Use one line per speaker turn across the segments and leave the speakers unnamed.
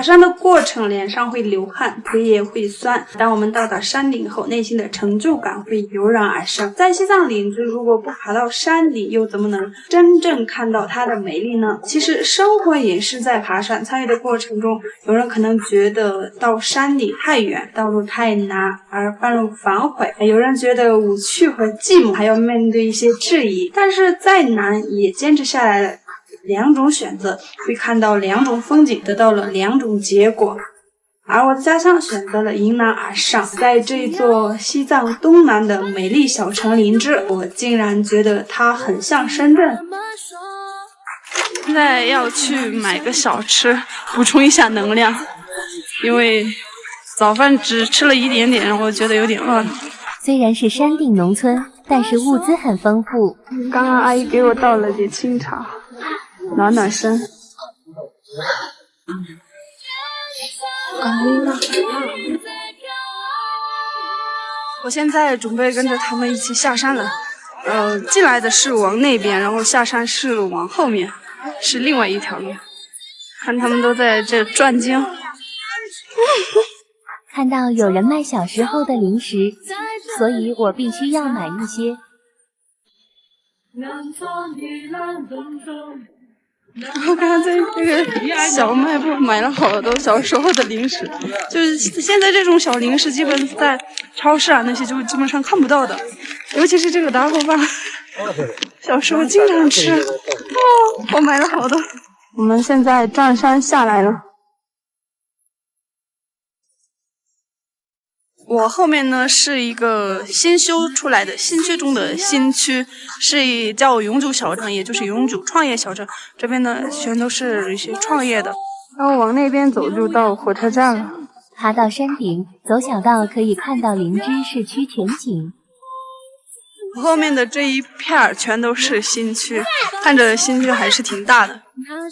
爬山的过程脸上会流汗，腿也会酸。当我们到达山顶后，内心的成就感会油然而生。在西藏林芝如果不爬到山顶，又怎么能真正看到它的美丽呢？其实生活也是在爬山，参与的过程中，有人可能觉得到山顶太远，道路太难而半路反悔，有人觉得无趣和寂寞，还要面对一些质疑。但是再难也坚持下来了。两种选择，会看到两种风景，得到了两种结果。而我的家乡选择了迎难而上，在这座西藏东南的美丽小城林芝，我竟然觉得它很像深圳。现在要去买个小吃补充一下能量，因为早饭只吃了一点点，我觉得有点饿了。
虽然是山顶农村，但是物资很丰富。
刚刚阿姨给我倒了点清茶，暖暖身。我现在准备跟着他们一起下山了。进来的是往那边，然后下山是往后面，是另外一条路。看他们都在这转经。
看到有人卖小时候的零食，所以我必须要买一些。
我刚刚在这个小卖部买了好多小时候的零食，就是现在这种小零食基本在超市啊那些就基本上看不到的，尤其是这个打火棒，小时候经常吃。我买了好多。我们现在转山下来了。我后面呢是一个新修出来的新区中的新区，是叫永久小镇，也就是永久创业小镇。这边呢全都是一些创业的，然后往那边走就到火车站了。
爬到山顶，走小道可以看到林芝市区全景。
后面的这一片全都是新区，看着新区还是挺大的。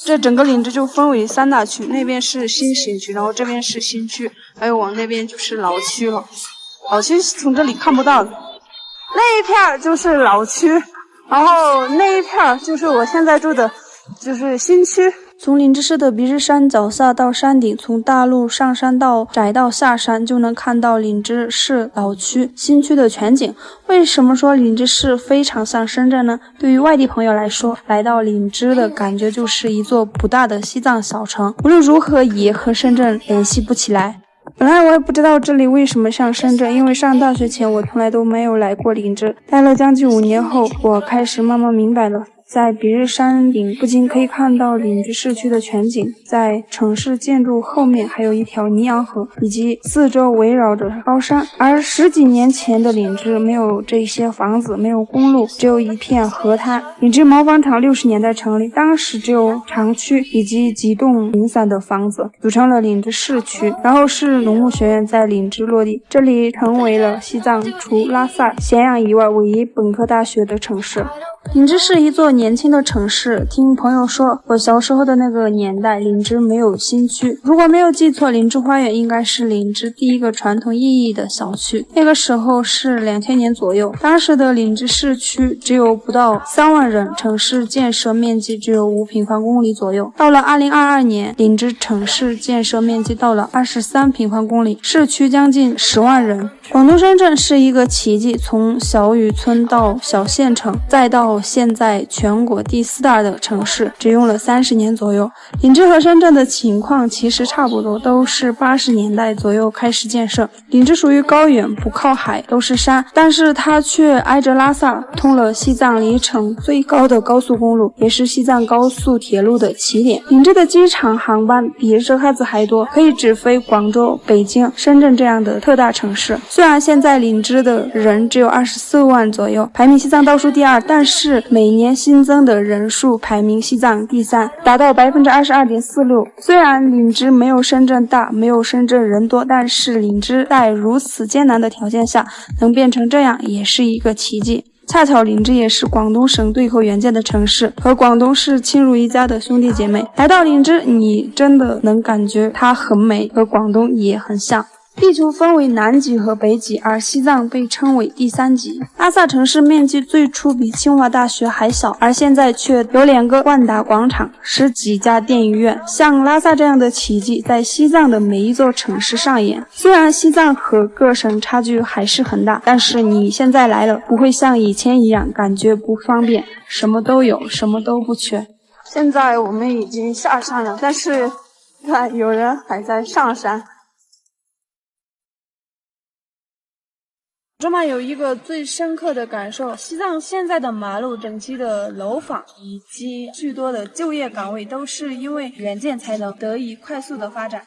这整个林芝就分为3大区，那边是新区，然后这边是新区，还有往那边就是老区了。老区从这里看不到的，那一片就是老区，然后那一片就是我现在住的，就是新区。从林芝市的鼻日山脚下到山顶，从大路上山到窄道下山，就能看到林芝市老区、新区的全景。为什么说林芝市非常像深圳呢？对于外地朋友来说，来到林芝的感觉就是一座不大的西藏小城，无论如何也和深圳联系不起来。本来我也不知道这里为什么像深圳，因为上大学前我从来都没有来过林芝，待了将近5年后，我开始慢慢明白了。在鼻日山顶不仅可以看到林芝市区的全景，在城市建筑后面还有一条尼洋河，以及四周围绕着高山。而10几年前的林芝没有这些房子，没有公路，只有一片河滩。林芝毛纺厂60年代成立，当时只有厂区以及几栋零散的房子组成了林芝市区，然后是农牧学院在林芝落地，这里成为了西藏除拉萨、咸阳以外唯一本科大学的城市。林芝是一座年轻的城市，听朋友说，我小时候的那个年代，林芝没有新区。如果没有记错，林芝花园应该是林芝第一个传统意义的小区。那个时候是2000年左右，当时的林芝市区只有不到3万人，城市建设面积只有5平方公里左右。到了2022年，林芝城市建设面积到了23平方公里，市区将近10万人。广东深圳是一个奇迹，从小渔村到小县城，再到现在全国第4大的城市，只用了30年左右。林芝和深圳的情况其实差不多，都是80年代左右开始建设。林芝属于高原，不靠海，都是山，但是它却挨着拉萨，通了西藏里程最高的高速公路，也是西藏高速铁路的起点。林芝的机场航班比日喀则还多，可以直飞广州、北京、深圳这样的特大城市。虽然现在林芝的人只有24万左右，排名西藏倒数第2，但是每年新增的人数排名西藏第3，达到 22.46%。虽然林芝没有深圳大，没有深圳人多，但是林芝在如此艰难的条件下能变成这样，也是一个奇迹。恰巧林芝也是广东省对口援建的城市，和广东是亲如一家的兄弟姐妹。来到林芝，你真的能感觉它很美，和广东也很像。地球分为南极和北极，而西藏被称为第3极。拉萨城市面积最初比清华大学还小，而现在却有2个万达广场、10几家电影院。像拉萨这样的奇迹在西藏的每一座城市上演。虽然西藏和各省差距还是很大，但是你现在来了，不会像以前一样感觉不方便，什么都有，什么都不缺。现在我们已经下山了，但是看有人还在上山。卓玛有一个最深刻的感受，西藏现在的马路、整齐的楼房以及许多的就业岗位，都是因为远见才能得以快速的发展。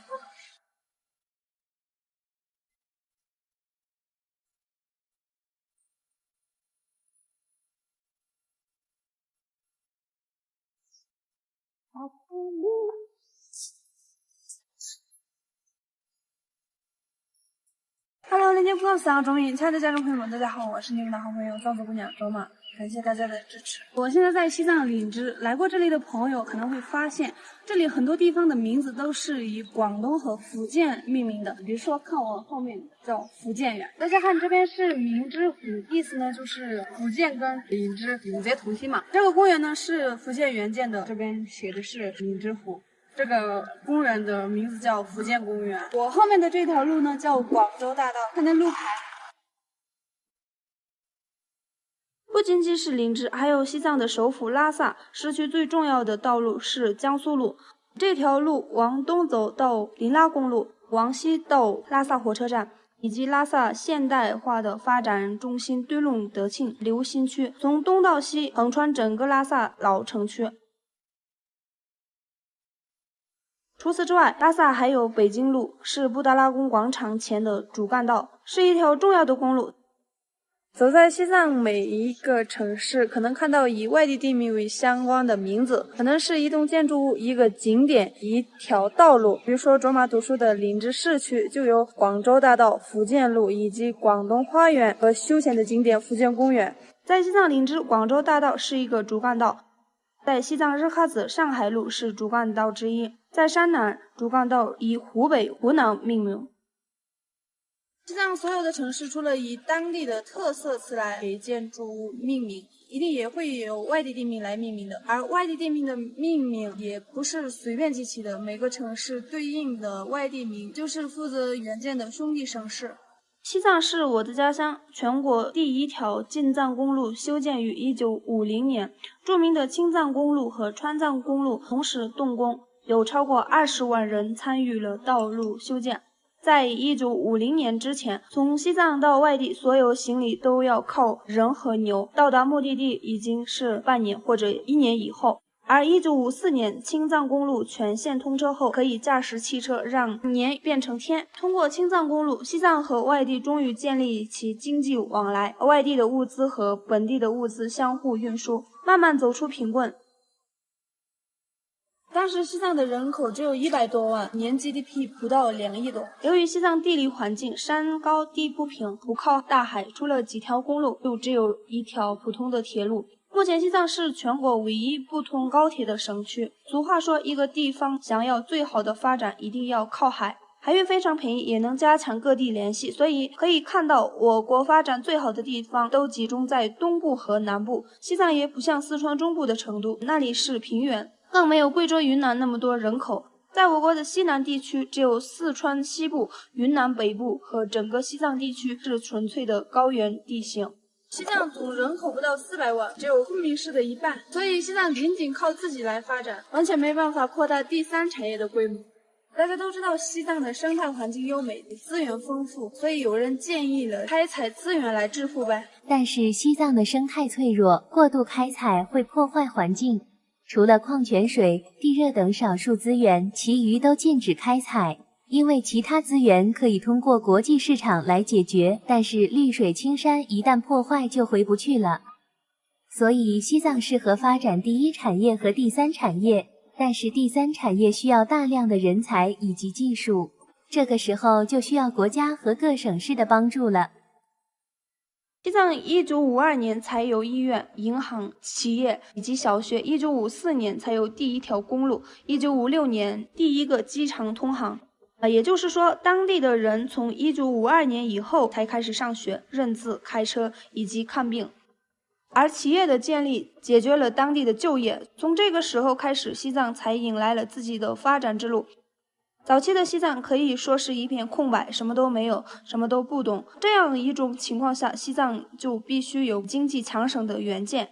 Hello， 链接不到3中英，亲爱的家长朋友们，大家好，我是你们的好朋友藏族姑娘卓玛，感谢大家的支持。我现在在西藏林芝，来过这里的朋友可能会发现，这里很多地方的名字都是以广东和福建命名的，比如说看我后面叫福建园，大家看这边是明知湖，意思呢就是福建跟林芝永结同心嘛。这个公园呢是福建原建的，这边写的是明知湖。这个公园的名字叫福建公园。我后面的这条路呢叫广州大道，看见路牌。不仅仅是林芝，还有西藏的首府拉萨市区最重要的道路是江苏路。这条路往东走到林拉公路，往西到拉萨火车站，以及拉萨现代化的发展中心敦隆德庆流新区，从东到西横穿整个拉萨老城区。除此之外，拉萨还有北京路，是布达拉宫广场前的主干道，是一条重要的公路。走在西藏每一个城市，可能看到以外地地名为相关的名字，可能是一栋建筑物、一个景点、一条道路。比如说卓玛读书的林芝市区就有广州大道、福建路，以及广东花园和休闲的景点福建公园。在西藏林芝，广州大道是一个主干道。在西藏日喀则，上海路是主干道之一。在山南，主干道以湖北、湖南命名。西藏所有的城市，除了以当地的特色词来给建筑物命名，一定也会有外地地名来命名的。而外地地名的命名也不是随便记起的，每个城市对应的外地名就是负责原建的兄弟省市。西藏是我的家乡，全国第1条进藏公路修建于1950年，著名的青藏公路和川藏公路同时动工，有超过20万人参与了道路修建。在1950年之前，从西藏到外地，所有行李都要靠人和牛，到达目的地已经是半年或者1年以后。而1954年青藏公路全线通车后，可以驾驶汽车让年变成天。通过青藏公路，西藏和外地终于建立起经济往来，外地的物资和本地的物资相互运输，慢慢走出贫困。当时西藏的人口只有100多万，年 GDP 不到2亿多。由于西藏地理环境山高地不平，不靠大海，除了几条公路，就只有一条普通的铁路。目前西藏是全国唯一不通高铁的省区。俗话说，一个地方想要最好的发展，一定要靠海。海运非常便宜，也能加强各地联系，所以可以看到我国发展最好的地方都集中在东部和南部。西藏也不像四川中部的程度，那里是平原，更没有贵州云南那么多人口。在我国的西南地区，只有四川西部、云南北部和整个西藏地区是纯粹的高原地形。西藏总人口不到400万，只有昆明市的一半，所以西藏仅仅靠自己来发展，完全没办法扩大第3产业的规模。大家都知道西藏的生态环境优美，资源丰富，所以有人建议了开采资源来致富呗。
但是西藏的生态脆弱，过度开采会破坏环境。除了矿泉水、地热等少数资源，其余都禁止开采。因为其他资源可以通过国际市场来解决，但是绿水青山一旦破坏就回不去了。所以西藏适合发展第1产业和第3产业，但是第3产业需要大量的人才以及技术，这个时候就需要国家和各省市的帮助了。
西藏1952年才有医院、银行、企业以及小学，1954年才有第1条公路，1956年第1个机场通航。
也就是说，当地的人从1952年以后才开始上学、认字、开车以及看病。而企业的建立解决了当地的就业，从这个时候开始，西藏才迎来了自己的发展之路。早期的西藏可以说是一片空白，什么都没有，什么都不懂。这样一种情况下，西藏就必须有经济强省的援建。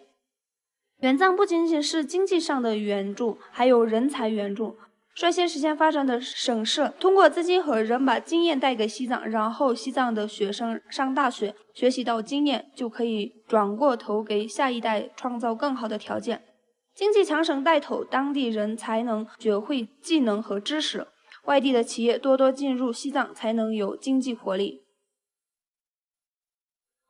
援藏不仅仅是经济上的援助，还有人才援助。率先实现发展的省市，通过资金和人把经验带给西藏，然后西藏的学生上大学，学习到经验，就可以转过头给下一代创造更好的条件。经济强省带头，当地人才能学会技能和知识，外地的企业多多进入西藏，才能有经济活力。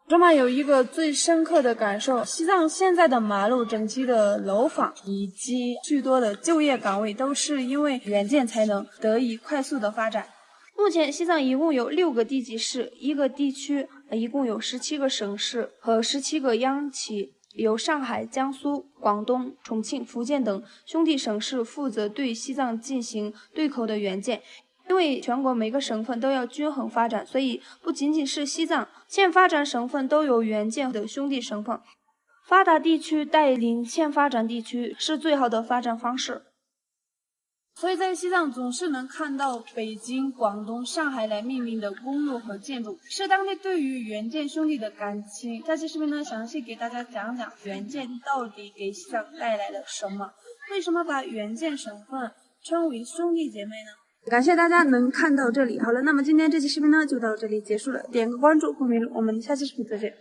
卓玛有一个最深刻的感受，西藏现在的马路、整齐的楼房以及许多的就业岗位，都是因为援建才能得以快速的发展。
目前西藏一共有6个地级市，一个地区，一共有17个省市和17个央企，由上海、江苏、广东、重庆、福建等兄弟省市负责对西藏进行对口的援建。因为全国每个省份都要均衡发展，所以不仅仅是西藏，欠发展省份都有援建的兄弟省份。发达地区带领欠发展地区是最好的发展方式。
所以在西藏总是能看到北京、广东、上海来命名的公路和建筑，是当地对于援建兄弟的感情。下期视频呢，详细给大家讲讲援建到底给西藏带来了什么，为什么把援建省份称为兄弟姐妹呢？感谢大家能看到这里。好了，那么今天这期视频呢就到这里结束了，点个关注，后面我们下期视频再见。